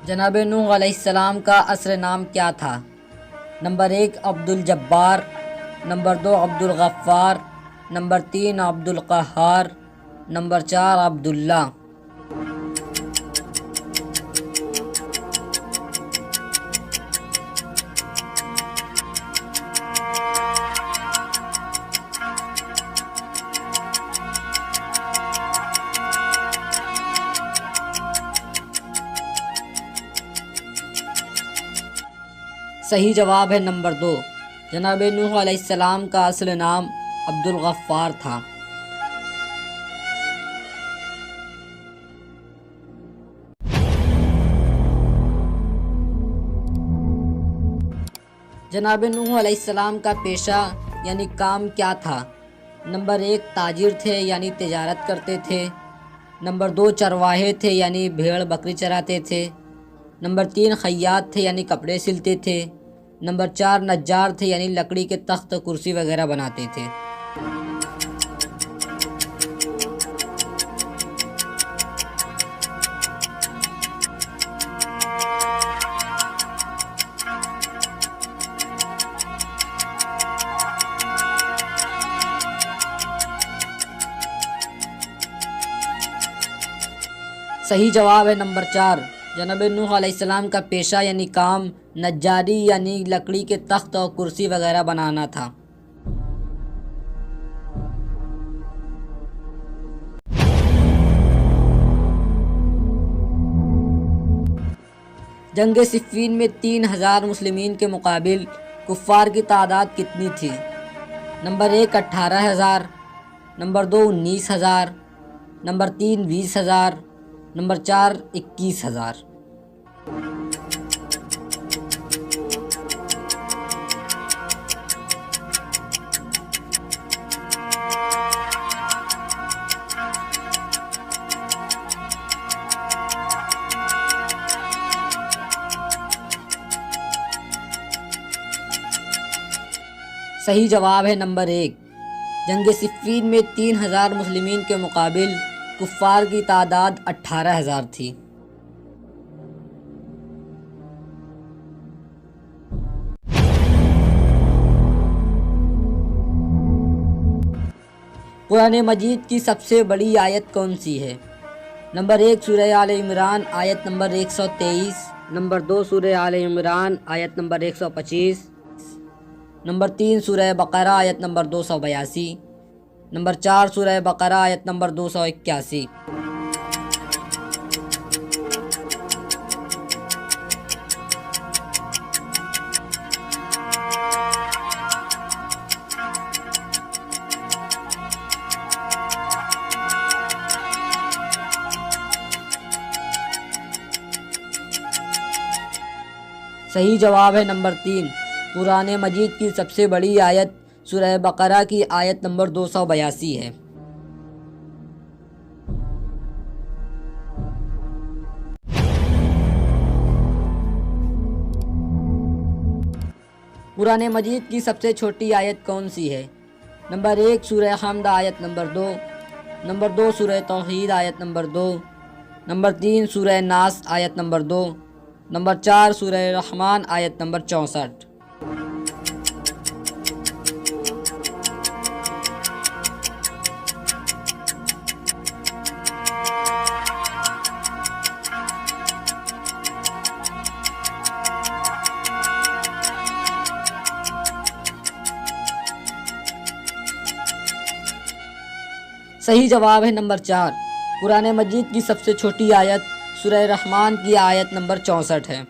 جناب نوح علیہ السلام کا اصل نام کیا تھا؟ نمبر 1 عبد الجبار، نمبر 2 عبد الغفار، نمبر 3 عبد القہار، نمبر 4 عبداللہ۔ صحیح جواب ہے نمبر 2، جناب نوح علیہ السلام کا اصل نام عبد الغفار تھا۔ جناب نوح علیہ السلام کا پیشہ یعنی کام کیا تھا؟ نمبر 1 تاجر تھے یعنی تجارت کرتے تھے، نمبر 2 چرواہے تھے یعنی بھیڑ بکری چراتے تھے، نمبر 3 خیاط تھے یعنی کپڑے سلتے تھے، نمبر 4 نجار تھے یعنی لکڑی کے تخت کرسی وغیرہ بناتے تھے۔ صحیح جواب ہے نمبر 4، جناب نوح علیہ السلام کا پیشہ یعنی کام نجاری یعنی لکڑی کے تخت اور کرسی وغیرہ بنانا تھا۔ جنگ صفین میں 3000 مسلمین کے مقابل کفار کی تعداد کتنی تھی؟ Number 1 18,000، number 2 19,000، number 3 20,000، number 4 21,000۔ صحیح جواب ہے نمبر 1، جنگ صفین میں 3000 مسلمین کے مقابل کفار کی تعداد 18,000 تھی۔ قرآن مجید کی سب سے بڑی آیت کون سی ہے؟ نمبر 1 سورہ آل عمران آیت نمبر 123، نمبر 2 سورہ آل عمران آیت نمبر 125، نمبر 3 سورہ بقرہ آیت نمبر 282، نمبر 4 سورہ بقرہ آیت نمبر 281۔ صحیح جواب ہے نمبر 3، قرآن مجید کی سب سے بڑی آیت سورہ بقرہ کی آیت نمبر 282 ہے۔ قرآن مجید کی سب سے چھوٹی آیت کون سی ہے؟ نمبر 1 سورہ حمد آیت نمبر 2، نمبر 2 سورہ توحید آیت نمبر 2، نمبر 3 سورہ ناس آیت نمبر 2، نمبر 4 سورہ رحمان آیت نمبر 64۔ صحیح جواب ہے نمبر 4، قرآن مجید کی سب سے چھوٹی آیت سورہ رحمان کی آیت نمبر 64 ہے۔